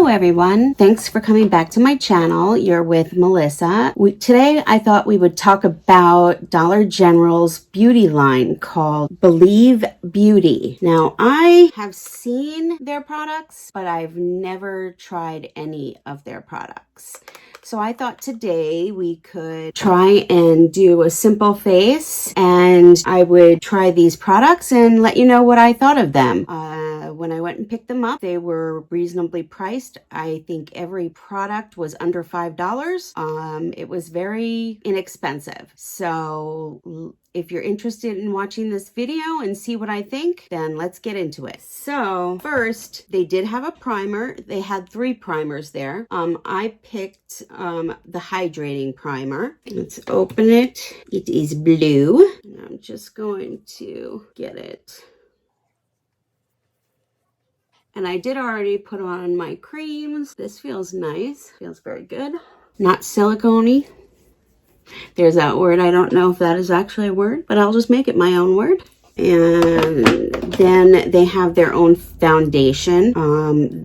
Hello everyone, thanks for coming back to my channel. You're with Melissa. Today I thought we would talk about Dollar General's beauty line called Believe Beauty. Now I have seen their products, but I've never tried any of their products. So I thought today we could try and do a simple face, and I would try these products and let you know what I thought of them. When I went and picked them up, they were reasonably priced. I think every product was under $5. It was very inexpensive. So if you're interested in watching this video and see what I think, then let's get into it. So first, they did have a primer. They had 3 primers there. I picked the hydrating primer. Let's open it. It is blue. And I'm just going to get it. And I did already put on my creams. This feels nice. Feels very good. Not silicone-y. There's that word. I don't know if that is actually a word, but I'll just make it my own word. And then they have their own foundation.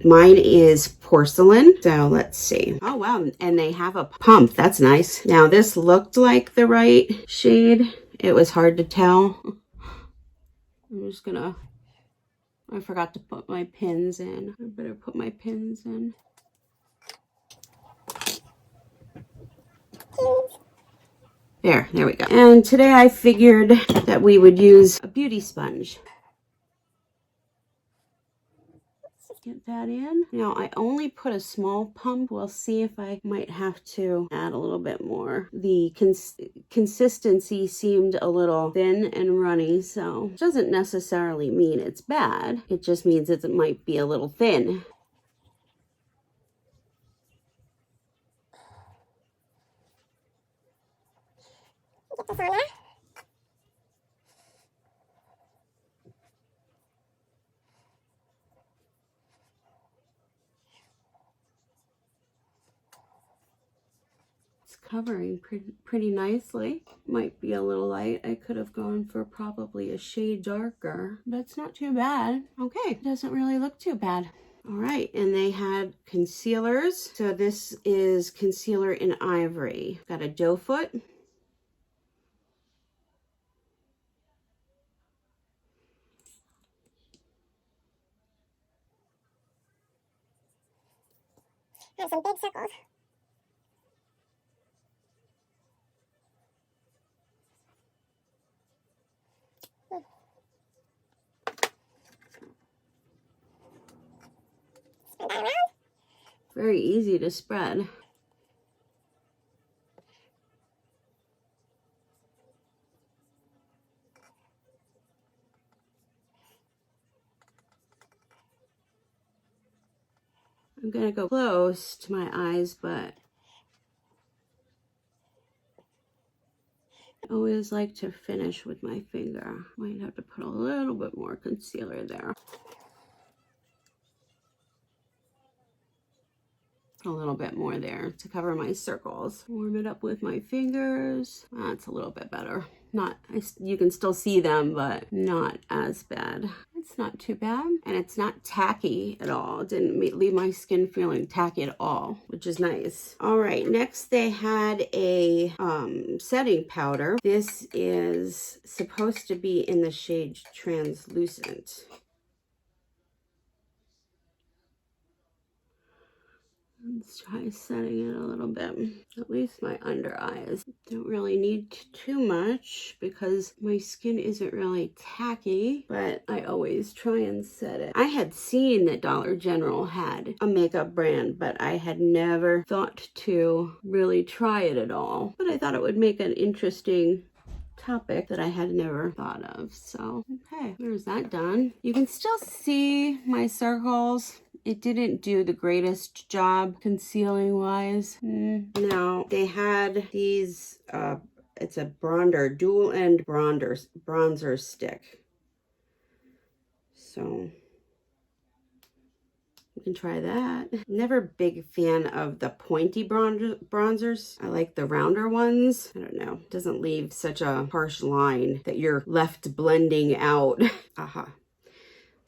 Mine is porcelain. So let's see. Oh, wow. And they have a pump. That's nice. Now, this looked like the right shade. It was hard to tell. I'm just gonna... I forgot to put my pins in. I better put my pins in. There we go. And today I figured that we would use a beauty sponge. Get that in. Now I only put a small pump. We'll see if I might have to add a little bit more. The consistency seemed a little thin and runny, so it doesn't necessarily mean it's bad. It just means that it might be a little thin. Get this on there. Covering pretty nicely. Might be a little light. I could have gone for probably a shade darker. That's not too bad. Okay, doesn't really look too bad. All right, and they had concealers. So this is concealer in Ivory. Got a doe foot. I have some big circles. Very easy to spread. I'm gonna go close to my eyes, but I always like to finish with my finger. Might have to put a little bit more concealer there. A little bit more there to cover my circles. Warm it up with my fingers. That's a little bit better. You can still see them, but not as bad. It's not too bad, and it's not tacky at all. It didn't leave my skin feeling tacky at all, which is nice. All right, next they had a setting powder. This is supposed to be in the shade Translucent. Let's try setting it a little bit. At least my under eyes. Don't really need too much because my skin isn't really tacky, but I always try and set it. I had seen that Dollar General had a makeup brand, but I had never thought to really try it at all. But I thought it would make an interesting topic that I had never thought of. So, okay, there's that done. You can still see my circles. It didn't do the greatest job concealing wise. Now they had these, it's a bronzer, dual end bronzer stick. So you can try that. Never a big fan of the pointy bronzers. I like the rounder ones. I don't know. It doesn't leave such a harsh line that you're left blending out. Aha.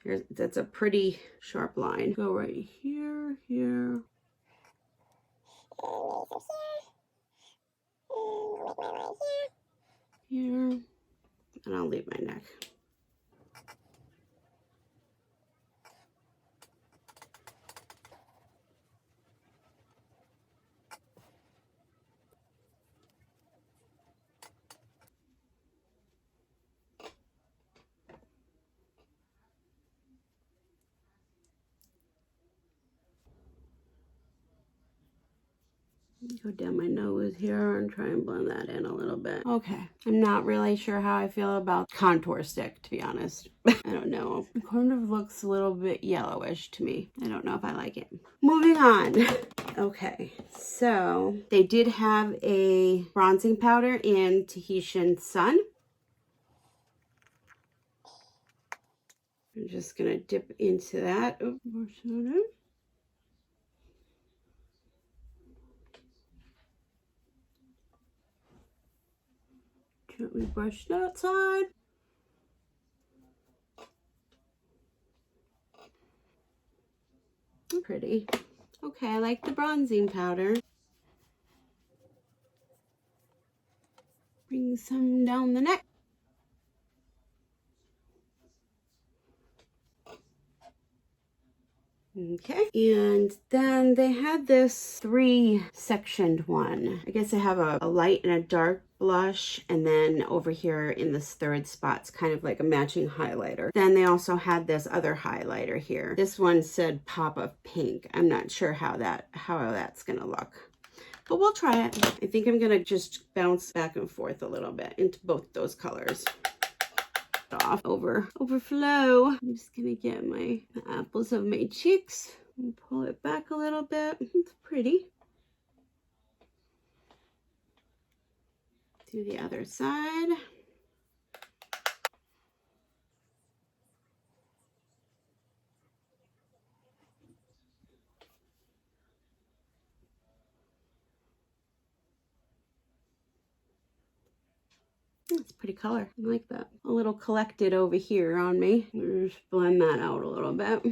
Here's, that's a pretty sharp line. Go right here, here. Here. And I'll leave my neck. Go down my nose here and try and blend that in a little bit. Okay, I'm not really sure how I feel about contour stick, to be honest. I don't know. It kind of looks a little bit yellowish to me. I don't know if I like it. Moving on. Okay, so they did have a bronzing powder in Tahitian Sun. I'm just gonna dip into that. Oh, more soda. Gently brush that side. Pretty. Okay, I like the bronzing powder. Bring some down the neck. Okay, and then they had this 3-sectioned one. I guess they have a light and a dark blush, and then over here in this third spot's kind of like a matching highlighter. Then they also had this other highlighter here. This one said Pop of Pink. I'm not sure how that's gonna look, but we'll try it. I think I'm gonna just bounce back and forth a little bit into both those colors. Off overflow. I'm just gonna get the apples of my cheeks and pull it back a little bit. It's pretty. Do the other side. It's a pretty color. I like that. A little collected over here on me. Just blend that out a little bit.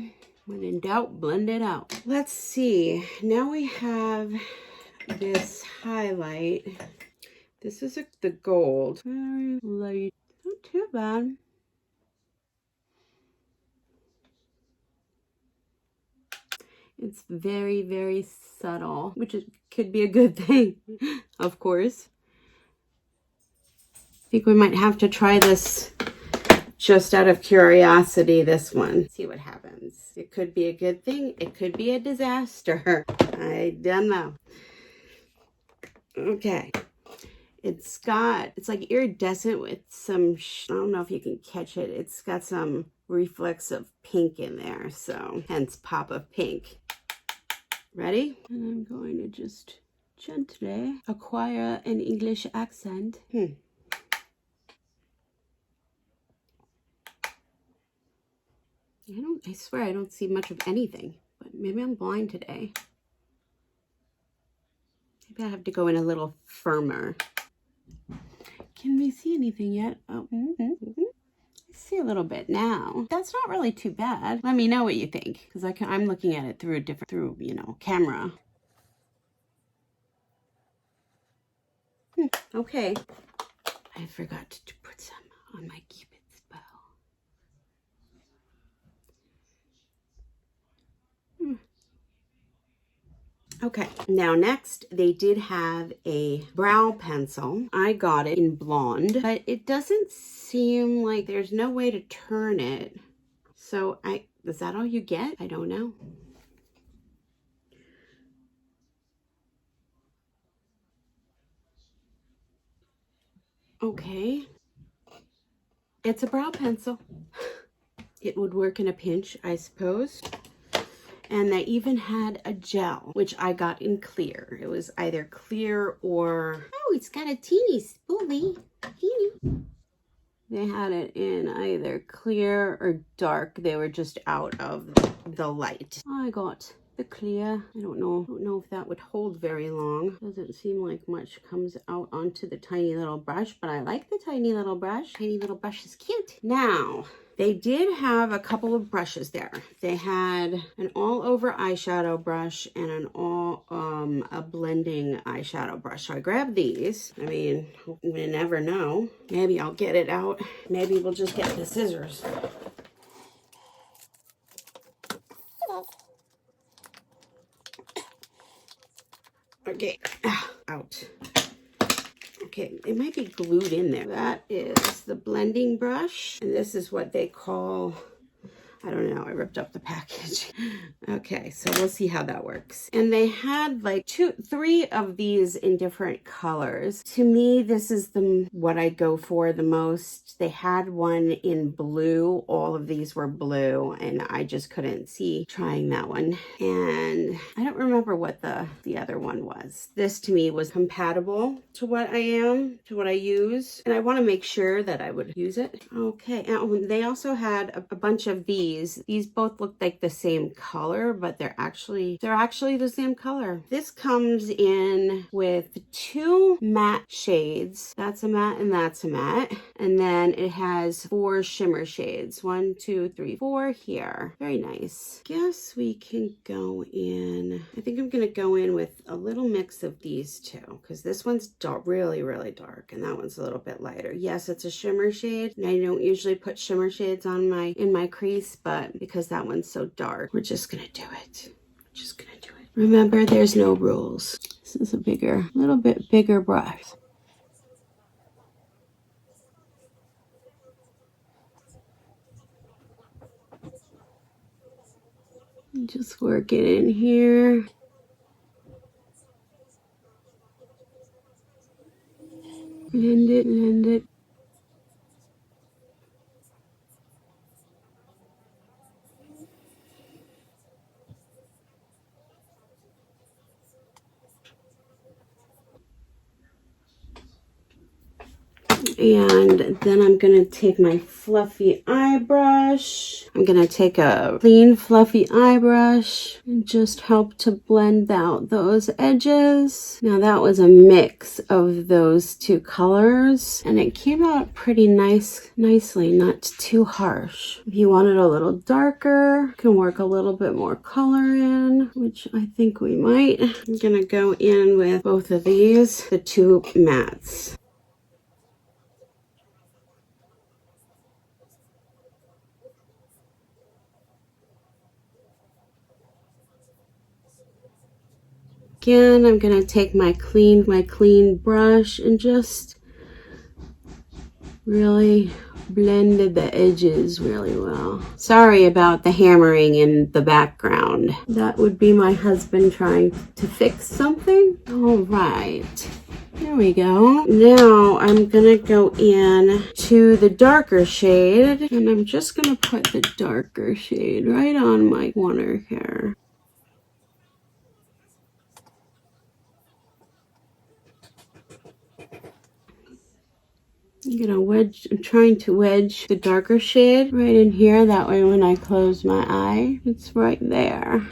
When in doubt, blend it out. Let's see. Now we have this highlight. This is the gold. Very light. Not too bad. It's very, very subtle, which could be a good thing, of course. I think we might have to try this just out of curiosity, this one. See what happens. It could be a good thing. It could be a disaster. I don't know. Okay. It's like iridescent with some, I don't know if you can catch it. It's got some reflex of pink in there. So hence Pop of Pink. Ready? And I'm going to just gently acquire an English accent. I swear I don't see much of anything, but maybe I'm blind today. Maybe I have to go in a little firmer. Can we see anything yet? Oh, I see a little bit now. That's not really too bad. Let me know what you think, because I'm looking at it through camera. Okay. I forgot to put some on my Cupid's bow. Okay, now next they did have a brow pencil. I got it in blonde, but it doesn't seem like there's no way to turn it. So is that all you get? I don't know. Okay. It's a brow pencil. It would work in a pinch, I suppose. And they even had a gel, which I got in clear. It was either clear or, oh, it's got a teeny spoolie. Teeny. They had it in either clear or dark. They were just out of the light. I got the clear. I don't know if that would hold very long. Doesn't seem like much comes out onto the tiny little brush, but I like the tiny little brush. Tiny little brush is cute. Now, They did have a couple of brushes there. They had an all over eyeshadow brush and an all a blending eyeshadow brush. So I grabbed these. I mean, you never know. Maybe I'll get it out. Maybe we'll just get the scissors. Okay, out. Okay, it might be glued in there. That is the blending brush, and this is what they call, I don't know, I ripped up the package. Okay, so we'll see how that works. And they had like three of these in different colors. To me, this is what I go for the most. They had one in blue. All of these were blue, and I just couldn't see trying that one. And I don't remember what the other one was. This to me was compatible to what I use. And I want to make sure that I would use it. Okay, and they also had a bunch of these. These both look like the same color, but they're actually the same color. This comes in with 2 matte shades. That's a matte and that's a matte. And then it has 4 shimmer shades. 1, 2, 3, 4 here. Very nice. Guess we can go in. I think I'm gonna go in with a little mix of these two, because this one's dark, really, really dark, and that one's a little bit lighter. Yes, it's a shimmer shade, and I don't usually put shimmer shades on in my crease, but because that one's so dark, we're just gonna do it. Just gonna do it. Remember, there's no rules. This is a little bit bigger brush. Just work it in here. Blend it, blend it. And then I'm going to take my fluffy eye brush. I'm going to take a clean fluffy eye brush and just help to blend out those edges. Now that was a mix of those 2 colors, and it came out pretty nicely, not too harsh. If you want it a little darker, you can work a little bit more color in, which I think we might. I'm going to go in with both of these, the 2 mattes. Again, I'm going to take my clean brush and just really blended the edges really well. Sorry about the hammering in the background. That would be my husband trying to fix something. All right. There we go. Now I'm gonna go in to the darker shade, and I'm just gonna put the darker shade right on my corner here. I'm trying to wedge the darker shade right in here. That way when I close my eye, it's right there.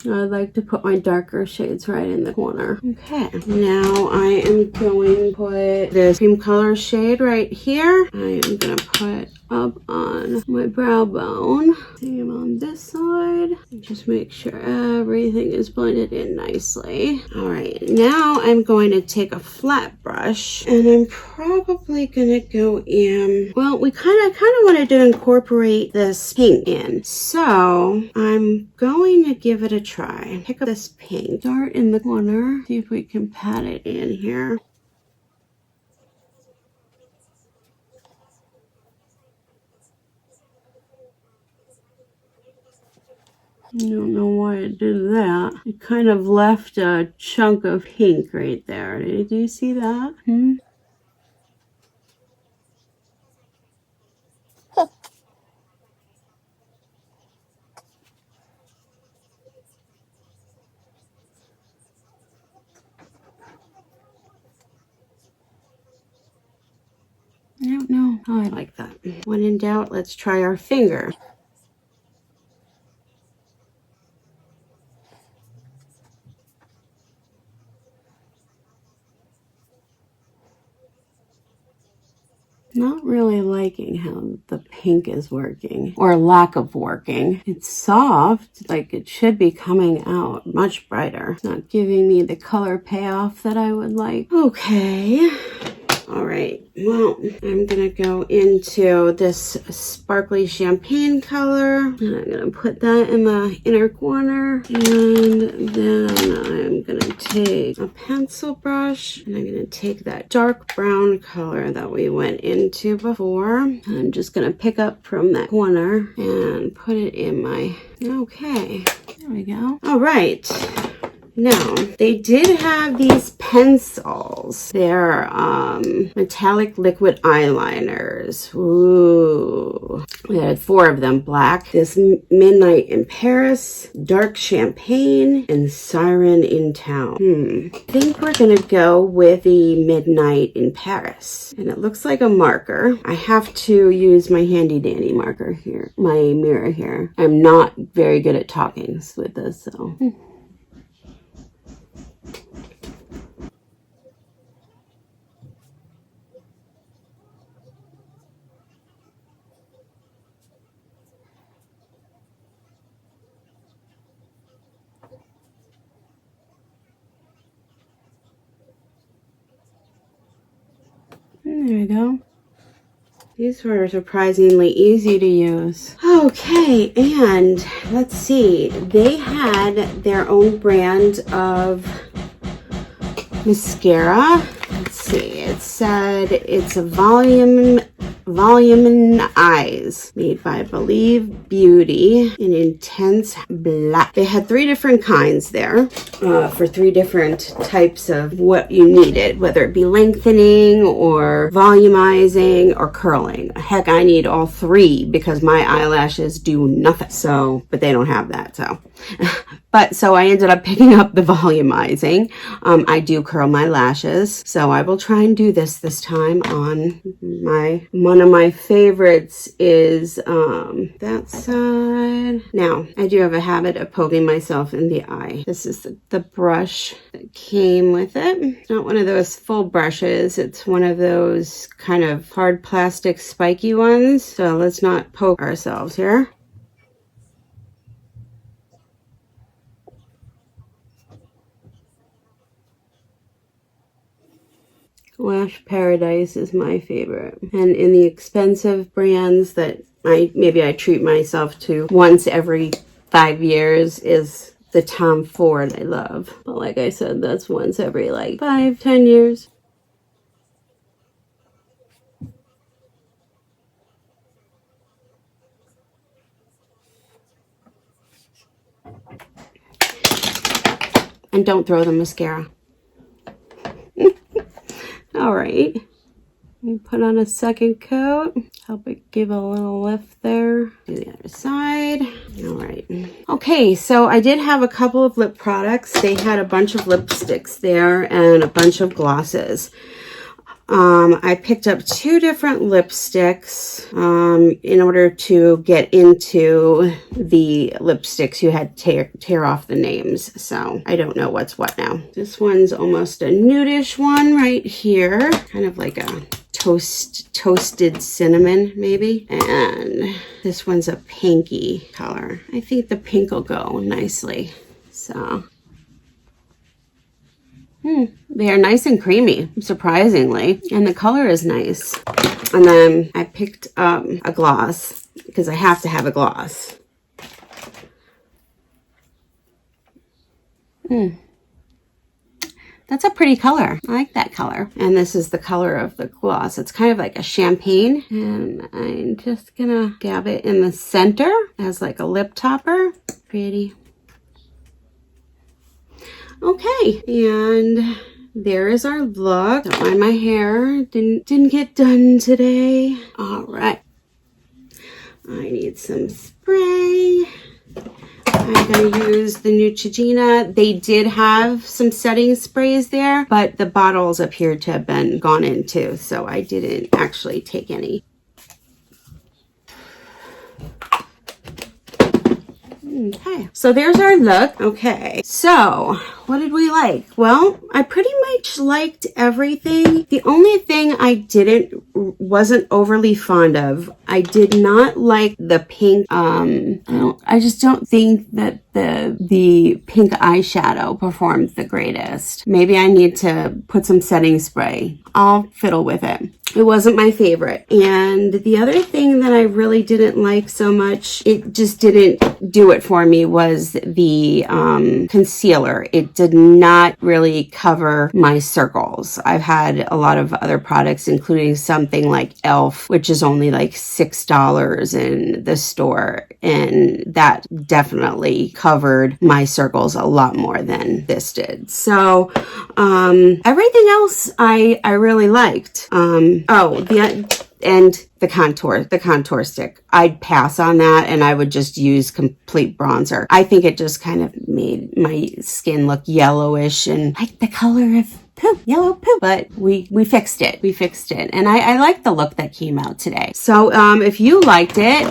I like to put my darker shades right in the corner. Okay, now I am going to put this cream color shade right here. I am going to put up on my brow bone. Same on this side. Just make sure everything is blended in nicely. All right, now I'm going to take a flat brush, and I'm probably going to go in. Well, we kind of wanted to incorporate this pink in, so I'm going to give it a try. Pick up this pink, start in the corner, see if we can pat it in here. I don't know why it did that. It kind of left a chunk of pink right there. Did you see that? I don't know how I like that. When in doubt, let's try our finger. Not really liking how the pink is working, or lack of working. It's soft, like it should be coming out much brighter. It's not giving me the color payoff that I would like. Okay. All right, well, I'm gonna go into this sparkly champagne color, and I'm gonna put that in the inner corner, and then I'm gonna take a pencil brush, and I'm gonna take that dark brown color that we went into before. I'm just gonna pick up from that corner and put it in my, okay, there we go. All right. Now, they did have these pencils. They're metallic liquid eyeliners. Ooh. We had 4 of them. Black, this Midnight in Paris, Dark Champagne, and Siren in Town. I think we're going to go with the Midnight in Paris. And it looks like a marker. I have to use my handy dandy marker here, my mirror here. I'm not very good at talking with this, so... There we go. These were surprisingly easy to use. Okay, and let's see. They had their own brand of mascara. Let's see. It said it's a volume eyes, made by Believe Beauty in intense black. They had 3 different kinds there for 3 different types of what you needed, whether it be lengthening or volumizing or curling. Heck, I need all 3 because my eyelashes do nothing. So, but they don't have that, so. But so I ended up picking up the volumizing. I do curl my lashes, so I will try and do this time on my, one of my favorites is that side. Now, I do have a habit of poking myself in the eye. This is the brush that came with it. It's not one of those full brushes. It's one of those kind of hard plastic spiky ones. So let's not poke ourselves here. Lash Paradise is my favorite. And in the expensive brands that maybe I treat myself to once every 5 years is the Tom Ford I love. But like I said, that's once every like 5-10 years. And don't throw the mascara. All right, put on a second coat, help it give a little lift there. Do the other side. All right. Okay, so I did have a couple of lip products. They had a bunch of lipsticks there and a bunch of glosses. I picked up 2 different lipsticks. In order to get into the lipsticks, you had to tear off the names. So I don't know what's what now. This one's almost a nudish one right here. Kind of like a toasted cinnamon maybe. And this one's a pinky color. I think the pink will go nicely. So... they are nice and creamy, surprisingly, and the color is nice. And then I picked up a gloss because I have to have a gloss. That's a pretty color. I like that color. And this is the color of the gloss. It's kind of like a champagne, and I'm just gonna dab it in the center as like a lip topper. Pretty. Okay, and there is our look. Don't mind my hair. Didn't get done today. All right. I need some spray. I'm going to use the Neutrogena. They did have some setting sprays there, but the bottles appeared to have been gone into, so I didn't actually take any. Okay, so there's our look. Okay, so what did we like? Well, I pretty much liked everything. The only thing I wasn't overly fond of, I did not like the pink, I just don't think that the pink eyeshadow performed the greatest. Maybe I need to put some setting spray. I'll fiddle with it. It wasn't my favorite. And the other thing that I really didn't like so much, it just didn't do it for me, was the concealer. It did not really cover my circles. I've had a lot of other products, including something like e.l.f., which is only like $6 in the store. And that definitely covered my circles a lot more than this did. So everything else I really liked. And the contour stick. I'd pass on that and I would just use complete bronzer. I think it just kind of made my skin look yellowish and like the color of poop, yellow poop. But we fixed it. We fixed it. And I like the look that came out today. So if you liked it,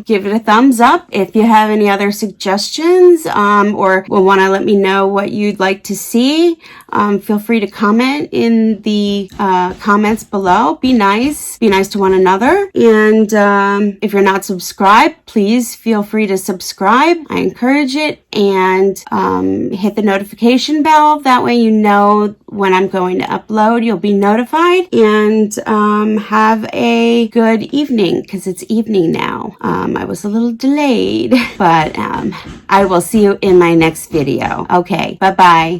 give it a thumbs up. If you have any other suggestions or will want to let me know what you'd like to see, feel free to comment in the comments below. Be nice to one another. And if you're not subscribed, please feel free to subscribe. I encourage it. And hit the notification bell. That way you know when I'm going to upload. You'll be notified. And have a good evening, because it's evening now. I was a little delayed, but I will see you in my next video. Okay, bye-bye.